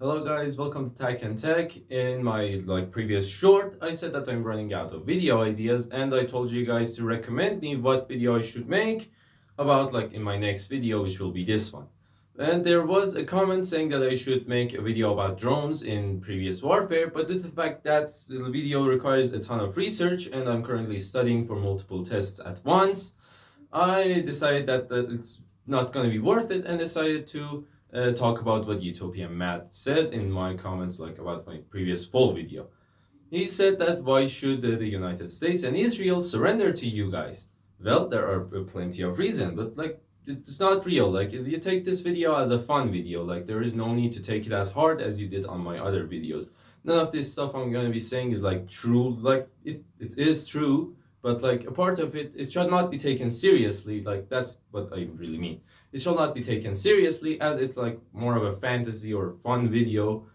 Hello guys, welcome to Tech and Tech. In my previous short, I said that I'm running out of video ideas and I told you guys to recommend me what video I should make about in my next video, which will be this one. And there was a comment saying that I should make a video about drones in previous warfare, but due to the fact that the video requires a ton of research and I'm currently studying for multiple tests at once, I decided that it's not going to be worth it and decided to talk about what Utopian Matt said in my comments about my previous full video. He said that why should the United States and Israel surrender to you guys? Well, there are plenty of reasons, but it's not real. You take this video as a fun video. There is no need to take it as hard as you did on my other videos. None of this stuff I'm going to be saying is true. It is true, but a part of it should not be taken seriously. That's what I really mean. It shall not be taken seriously as it's more of a fantasy or fun video.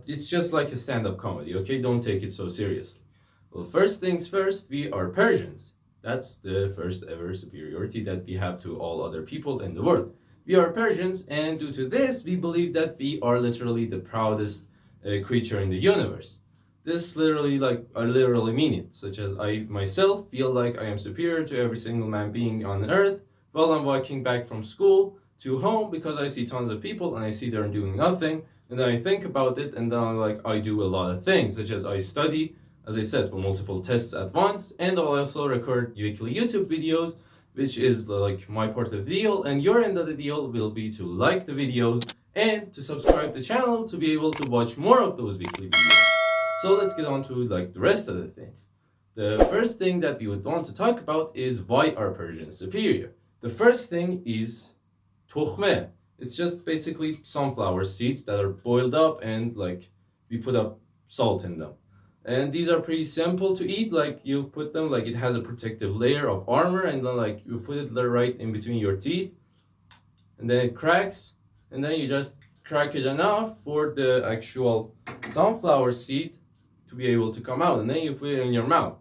It's just like a stand-up comedy, okay? Don't take it so seriously. Well, first things first, we are Persians. That's the first ever superiority that we have to all other people in the world. We are Persians, and due to this, we believe that we are literally the proudest creature in the universe. This literally, I literally mean it, such as I myself feel like I am superior to every single man being on earth while I'm walking back from school to home because I see tons of people and I see they're doing nothing. And then I think about it and then I do a lot of things, such as I study, as I said, for multiple tests at once, and I'll also record weekly YouTube videos, which is my part of the deal. And your end of the deal will be to like the videos and to subscribe to the channel to be able to watch more of those weekly videos. So let's get on to the rest of the things. The first thing that we would want to talk about is why are Persians superior? The first thing is tokhme. It's just basically sunflower seeds that are boiled up and we put up salt in them. And these are pretty simple to eat. You put them, it has a protective layer of armor, and then you put it right in between your teeth, and then it cracks, and then you just crack it enough for the actual sunflower seed to be able to come out, and then you put it in your mouth.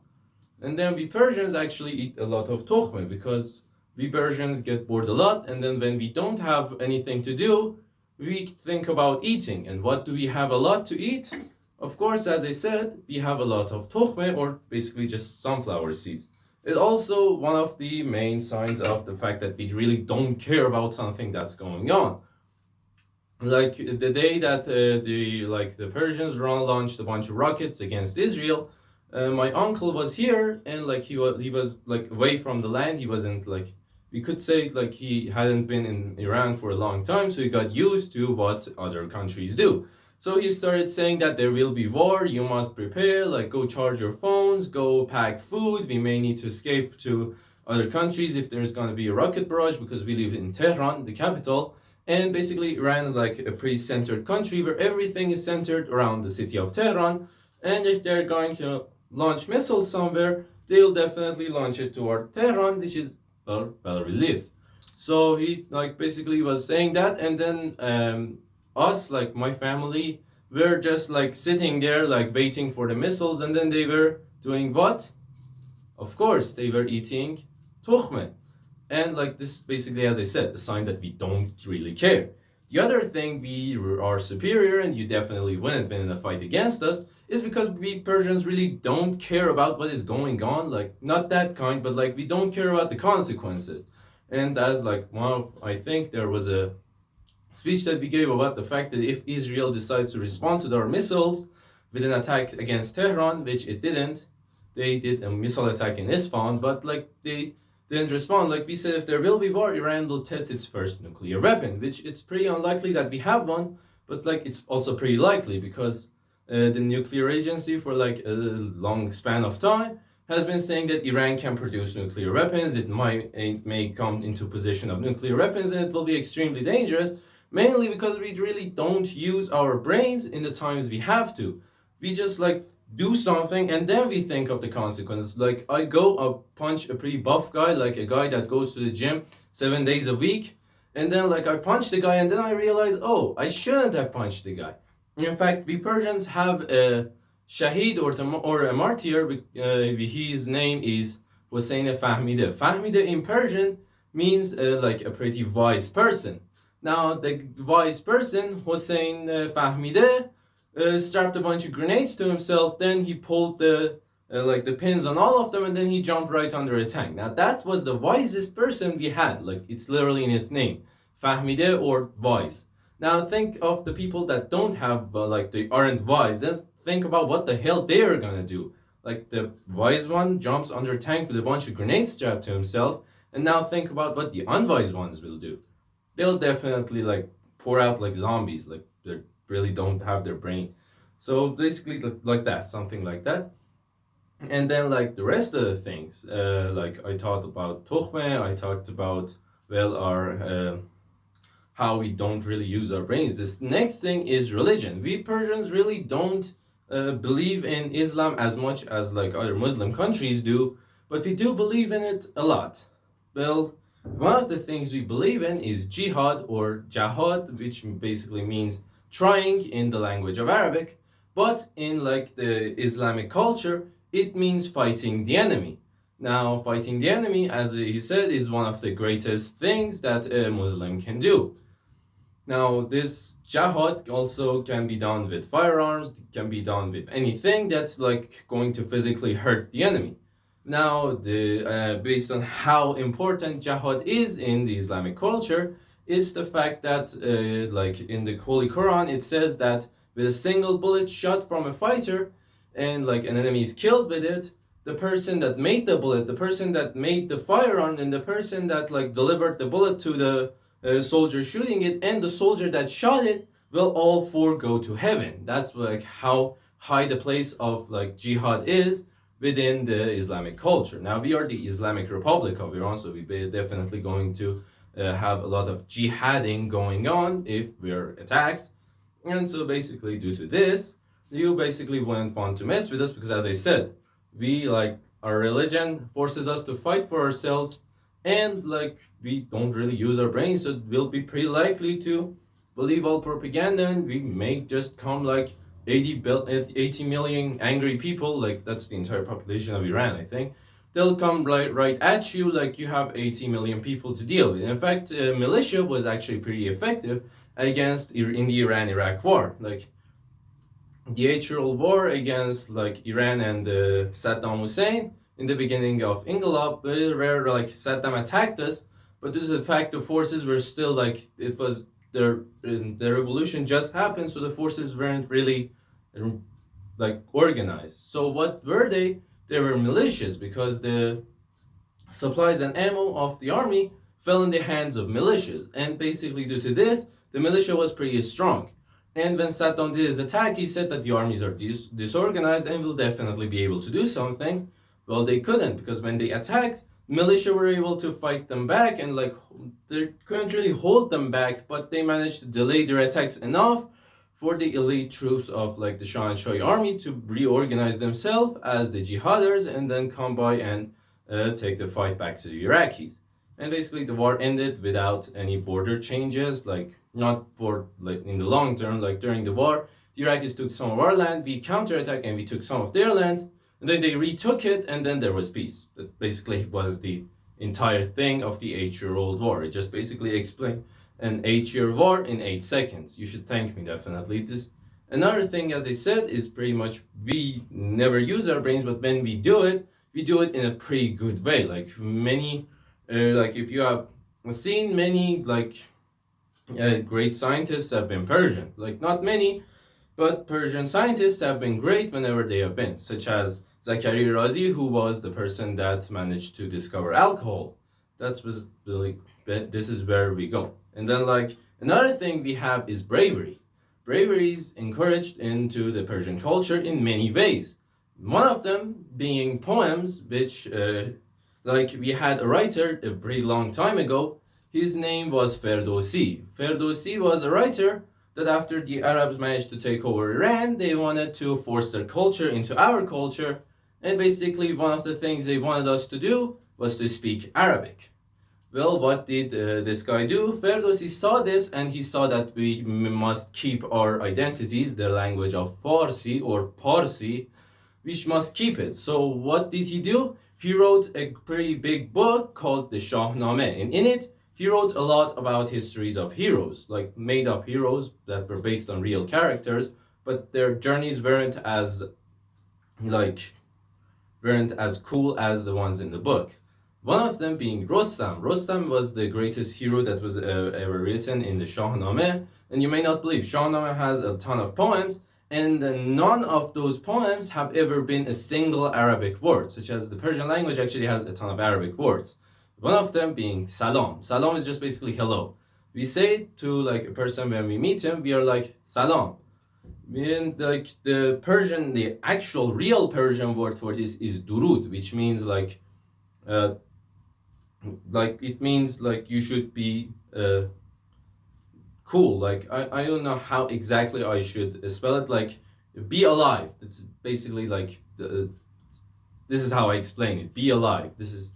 And then we Persians actually eat a lot of tokhme because we Persians get bored a lot, and then when we don't have anything to do, we think about eating. And what do we have a lot to eat? Of course, as I said, we have a lot of tokhme, or basically just sunflower seeds. It's also one of the main signs of the fact that we really don't care about something that's going on. The day that the Persians launched a bunch of rockets against Israel, my uncle was here, and he was away from the land. He wasn't we could say he hadn't been in Iran for a long time, so he got used to what other countries do. So he started saying that there will be war, you must prepare, go charge your phones, go pack food, we may need to escape to other countries if there's going to be a rocket barrage, because we live in Tehran, the capital. And basically Iran is a pretty centered country where everything is centered around the city of Tehran. And if they're going to launch missiles somewhere, they'll definitely launch it toward Tehran, which is where we live. So he basically was saying that, and then us, my family, were just sitting there waiting for the missiles, and then they were doing what? Of course, they were eating tokhme. And this basically, as I said, a sign that we don't really care. The other thing we are superior and you definitely wouldn't win in a fight against us is because we Persians really don't care about what is going on. Not that kind, but we don't care about the consequences. And as I think there was a speech that we gave about the fact that if Israel decides to respond to our missiles with an attack against Tehran, which it didn't, they did a missile attack in Isfahan, but they didn't respond. We said, if there will be war, Iran will test its first nuclear weapon, which it's pretty unlikely that we have one, but it's also pretty likely because the nuclear agency for a long span of time has been saying that Iran can produce nuclear weapons. It may come into position of nuclear weapons, and it will be extremely dangerous, mainly because we really don't use our brains in the times we have to. We just do something and then we think of the consequences. I punch a pretty buff guy, a guy that goes to the gym 7 days a week, and then I punch the guy, and then I realize, oh, I shouldn't have punched the guy. In fact, we Persians have a shaheed or a martyr. His name is Hossein Fahmide. Fahmide in Persian means a pretty wise person. Now the wise person, Hossein Fahmide, strapped a bunch of grenades to himself. Then he pulled the pins on all of them, and then he jumped right under a tank. Now that was the wisest person we had. Like, it's literally in his name, Fahmide, or wise. Now think of the people that don't have they aren't wise. Then think about what the hell they are gonna do. Like, the wise one jumps under a tank with a bunch of grenades strapped to himself, and now think about what the unwise ones will do. They'll definitely like pour out like zombies. Like, they really don't have their brain. So basically, like that, something like that. And then like the rest of the things, like I talked about tokhme, I talked about, well, our how we don't really use our brains. This next thing is religion. We Persians really don't believe in Islam as much as like other Muslim countries do, but we do believe in it a lot. Well, one of the things we believe in is jihad, or jahad, which basically means trying in the language of Arabic, but in like the Islamic culture, it means fighting the enemy. Now, fighting the enemy, as he said, is one of the greatest things that a Muslim can do. Now, this jihad also can be done with firearms, can be done with anything that's like going to physically hurt the enemy. Now, based on how important jihad is in the Islamic culture, is the fact that, like in the Holy Quran, it says that with a single bullet shot from a fighter, and like an enemy is killed with it, the person that made the bullet, the person that made the firearm, and the person that like delivered the bullet to the soldier shooting it, and the soldier that shot it, will all four go to heaven. That's like how high the place of like jihad is within the Islamic culture. Now, we are the Islamic Republic of Iran, so we're definitely going to have a lot of jihading going on if we're attacked. And so basically, due to this, you basically wouldn't want to mess with us, because as I said, we like, our religion forces us to fight for ourselves, and like we don't really use our brains, so we'll be pretty likely to believe all propaganda, and we may just come like 80 million angry people. Like, that's the entire population of Iran, I think. They'll come right at you, like you have 80 million people to deal with. In fact, militia was actually pretty effective against in the Iran-Iraq war. Like, the 8-year-old war against like Iran and Saddam Hussein in the beginning of Inqilab, where like Saddam attacked us, but due to the fact the forces were still like, it was the revolution just happened, so the forces weren't really like organized. So what were they? They were militias, because the supplies and ammo of the army fell in the hands of militias, and basically due to this, the militia was pretty strong. And when Saddam did his attack, he said that the armies are disorganized and will definitely be able to do something. Well, they couldn't, because when they attacked, militia were able to fight them back, and like they couldn't really hold them back, but they managed to delay their attacks enough for the elite troops of like the Shah and Shah army to reorganize themselves as the jihaders, and then come by and take the fight back to the Iraqis. And basically the war ended without any border changes, like not for like in the long term. Like during the war, the Iraqis took some of our land, we counterattacked, and we took some of their land, and then they retook it, and then there was peace. That basically was the entire thing of the 8-year-old war. It just basically explained an 8-year war in 8 seconds. You should thank me, definitely. This another thing, as I said, is pretty much we never use our brains, but when we do it in a pretty good way. Like many, like if you have seen many like great scientists have been Persian. Like not many, but Persian scientists have been great whenever they have been, such as Zakari Razi, who was the person that managed to discover alcohol. That was really, this is where we go. And then like another thing we have is bravery. Bravery is encouraged into the Persian culture in many ways. One of them being poems, which like we had a writer a pretty long time ago. His name was Ferdowsi. Ferdowsi was a writer that after the Arabs managed to take over Iran, they wanted to force their culture into our culture. And basically one of the things they wanted us to do was to speak Arabic. Well, what did this guy do? Ferdowsi saw this, and he saw that we must keep our identities, the language of Farsi or Parsi, we must keep it. So what did he do? He wrote a pretty big book called the Shahnameh, and in it, he wrote a lot about histories of heroes, like made up heroes that were based on real characters, but their journeys like weren't as cool as the ones in the book. One of them being Rostam. Rostam was the greatest hero that was ever written in the Shahnameh, and you may not believe Shahnameh has a ton of poems, and none of those poems have ever been a single Arabic word, such as the Persian language actually has a ton of Arabic words. One of them being salam. Salam is just basically hello. We say to like a person when we meet him, we are like salam. And like the actual real Persian word for this is durud, which means uh, like it means like you should be cool. Like I don't know how exactly I should spell it. Like be alive. It's basically like this is how I explain it. Be alive. This is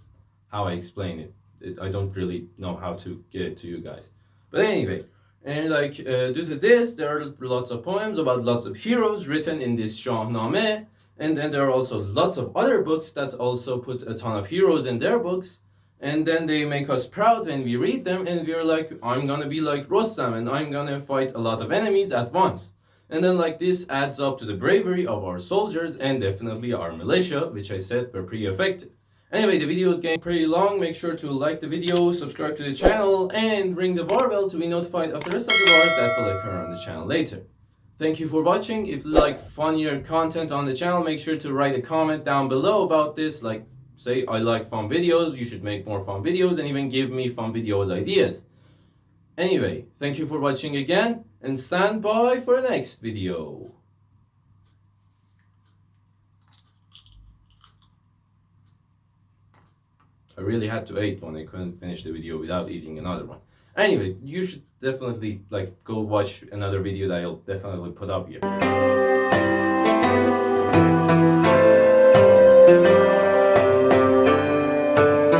how I explain it. I don't really know how to get it to you guys. But anyway, and like due to this, there are lots of poems about lots of heroes written in this Shahnameh, and then there are also lots of other books that also put a ton of heroes in their books, and then they make us proud when we read them, and we're like, I'm gonna be like Rostam, and I'm gonna fight a lot of enemies at once. And then like this adds up to the bravery of our soldiers and definitely our militia, which I said were pretty effective. Anyway, the video is getting pretty long. Make sure to like the video, subscribe to the channel, and ring the bell to be notified of the rest of the wars that will occur on the channel later. Thank you for watching. If you like funnier content on the channel, make sure to write a comment down below about this. Like, say, I like fun videos, you should make more fun videos, and even give me fun videos ideas. Anyway, thank you for watching again, and stand by for the next video. I really had to eat one. I couldn't finish the video without eating another one. Anyway, you should definitely like go watch another video that I'll definitely put up here.